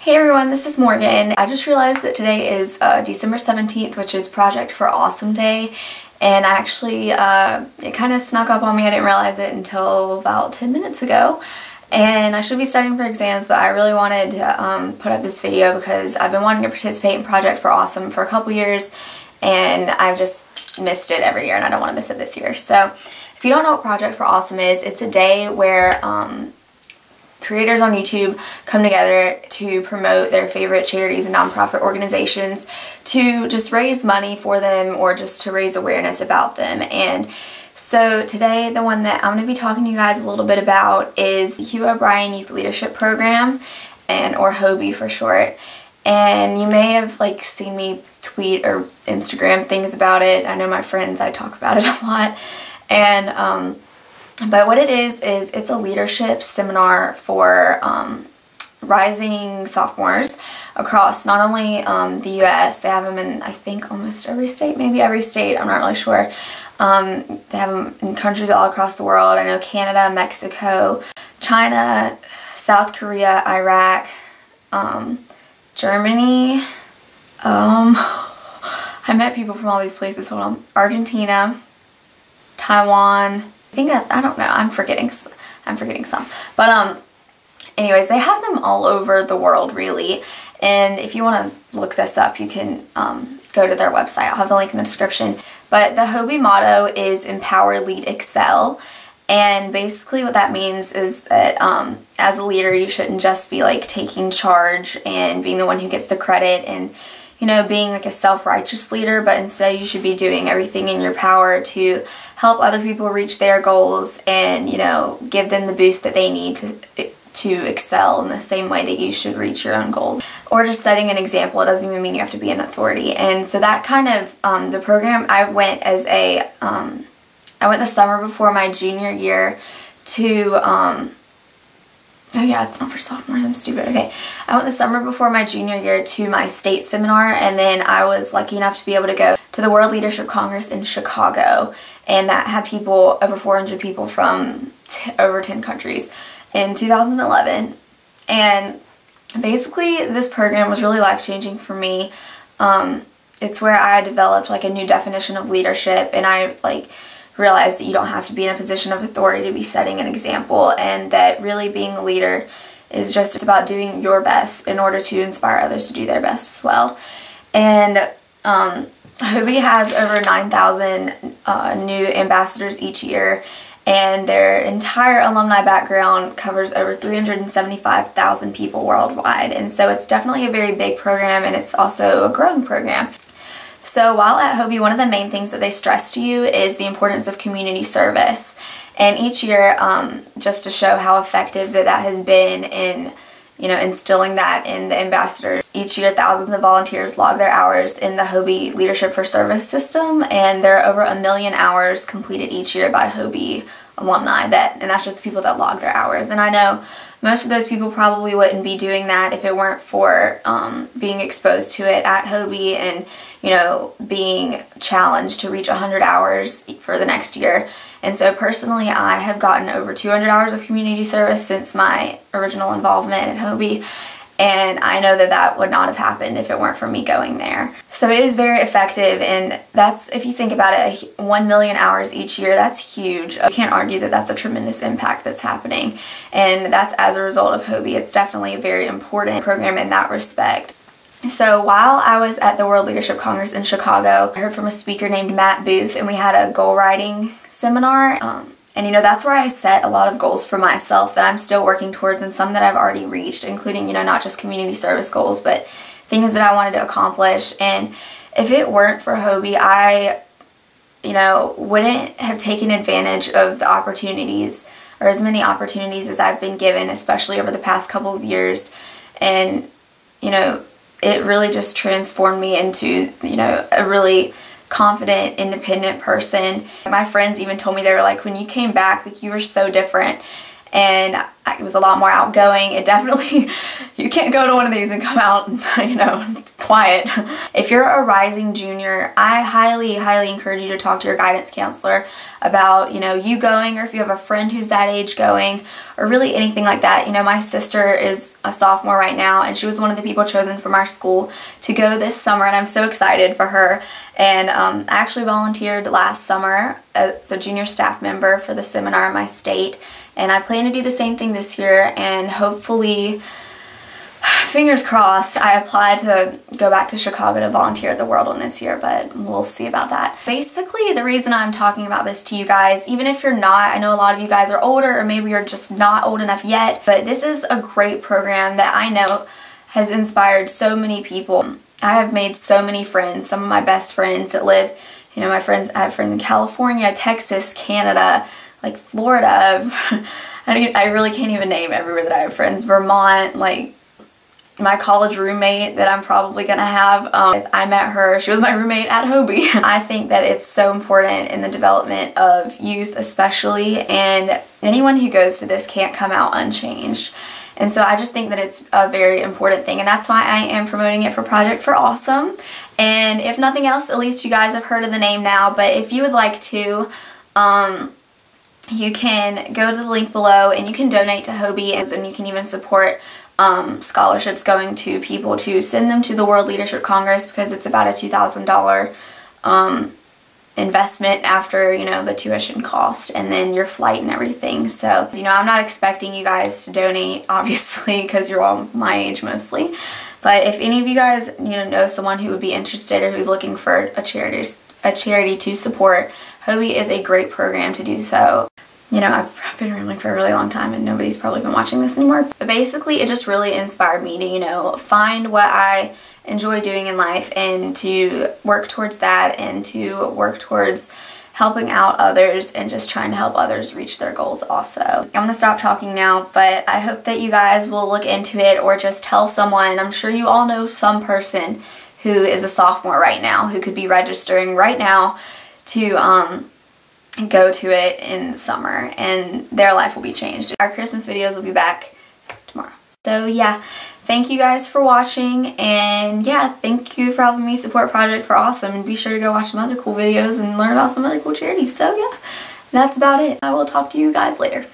Hey everyone, this is Morgan. I just realized that today is December 17th, which is Project for Awesome Day, and I actually, it kind of snuck up on me. I didn't realize it until about 10 minutes ago, and I should be studying for exams, but I really wanted to put up this video because I've been wanting to participate in Project for Awesome for a couple years, and I've just missed it every year, and I don't want to miss it this year. So if you don't know what Project for Awesome is, it's a day where creators on YouTube come together to promote their favorite charities and nonprofit organizations to just raise money for them or just to raise awareness about them. And so today the one that I'm going to be talking to you guys a little bit about is Hugh Youth Leadership Program, or HOBY for short. And you may have seen me tweet or Instagram things about it. I know my friends, I talk about it a lot. And but what it is it's a leadership seminar for rising sophomores across not only the US, they have them in I think almost every state, maybe every state, I'm not really sure. They have them in countries all across the world. I know Canada, Mexico, China, South Korea, Iraq, Germany. I met people from all these places. Hold on. Argentina, Taiwan. I don't know, I'm forgetting some. But anyways, they have them all over the world really. And if you want to look this up, you can go to their website. I'll have the link in the description. But the HOBY motto is Empower, Lead, Excel. And basically what that means is that as a leader, you shouldn't just be taking charge and being the one who gets the credit and being a self-righteous leader, but instead you should be doing everything in your power to help other people reach their goals and, give them the boost that they need to excel in the same way that you should reach your own goals. Or just setting an example. It doesn't even mean you have to be an authority. And so that kind of, the program, I went the summer before my junior year to, oh yeah, it's not for sophomores, I'm stupid. Okay, I went the summer before my junior year to my state seminar, and then I was lucky enough to be able to go to the World Leadership Congress in Chicago, and that had people, over 400 people from over 10 countries in 2011. And basically this program was really life-changing for me. It's where I developed a new definition of leadership, and I realize that you don't have to be in a position of authority to be setting an example, and that really being a leader is just about doing your best in order to inspire others to do their best as well. And HOBY has over 9,000 new ambassadors each year, and their entire alumni background covers over 375,000 people worldwide. And so it's definitely a very big program, and it's also a growing program. So while at HOBY, one of the main things that they stress to you is the importance of community service. And each year, just to show how effective that has been in, instilling that in the ambassadors, each year thousands of volunteers log their hours in the HOBY Leadership for Service system, and there are over 1 million hours completed each year by HOBY alumni, and that's just the people that log their hours. And I know most of those people probably wouldn't be doing that if it weren't for being exposed to it at HOBY and, being challenged to reach 100 hours for the next year. And so personally, I have gotten over 200 hours of community service since my original involvement at HOBY. And I know that that would not have happened if it weren't for me going there. So it is very effective, and that's, if you think about it, 1 million hours each year, that's huge. You can't argue that that's a tremendous impact that's happening. And that's as a result of HOBY. It's definitely a very important program in that respect. So while I was at the World Leadership Congress in Chicago, I heard from a speaker named Matt Booth, and we had a goal writing seminar. And that's where I set a lot of goals for myself that I'm still working towards, and some that I've already reached, including, not just community service goals, but things that I wanted to accomplish. And if it weren't for HOBY, I, wouldn't have taken advantage of the opportunities, or as many opportunities as I've been given, especially over the past couple of years. And, it really just transformed me into, a really confident, independent person. My friends even told me, they were like, when you came back, you were so different. And I was a lot more outgoing. It definitely, you can't go to one of these and come out and, quiet. If you're a rising junior, I highly, highly encourage you to talk to your guidance counselor about, you know, you going, or if you have a friend who's that age going, or really anything like that. You know, my sister is a sophomore right now, and she was one of the people chosen from our school to go this summer, and I'm so excited for her. And I actually volunteered last summer as a junior staff member for the seminar in my state, and I plan to do the same thing this year, and hopefully, fingers crossed, I applied to go back to Chicago to volunteer at the World One this year, but we'll see about that. Basically, the reason I'm talking about this to you guys, even if you're not, I know a lot of you guys are older, or maybe you're just not old enough yet, but this is a great program that I know has inspired so many people. I have made so many friends, some of my best friends that live, you know, I have friends in California, Texas, Canada, like Florida. I really can't even name everywhere that I have friends. Vermont, like my college roommate that I'm probably gonna have. I met her, she was my roommate at HOBY. I think that it's so important in the development of youth especially, and anyone who goes to this can't come out unchanged. And so I just think that it's a very important thing, and that's why I am promoting it for Project for Awesome. And if nothing else, at least you guys have heard of the name now, but if you would like to, you can go to the link below and you can donate to HOBY, and you can even support scholarships going to people to send them to the World Leadership Congress, because it's about a $2,000 investment after, you know, the tuition cost and then your flight and everything. So, you know, I'm not expecting you guys to donate, obviously, because you're all my age mostly. But if any of you guys, you know someone who would be interested or who's looking for a charity to support, HOBY is a great program to do so. You know, I've been rambling for a really long time and nobody's probably been watching this anymore. But basically, it just really inspired me to, you know, find what I enjoy doing in life and to work towards that, and to work towards helping out others and just trying to help others reach their goals also. I'm gonna stop talking now, but I hope that you guys will look into it or just tell someone. I'm sure you all know some person who is a sophomore right now who could be registering right now to go to it in the summer, and their life will be changed. Our Christmas videos will be back tomorrow. So yeah, thank you guys for watching, and yeah, thank you for helping me support Project for Awesome, and be sure to go watch some other cool videos and learn about some other cool charities. So yeah, that's about it. I will talk to you guys later.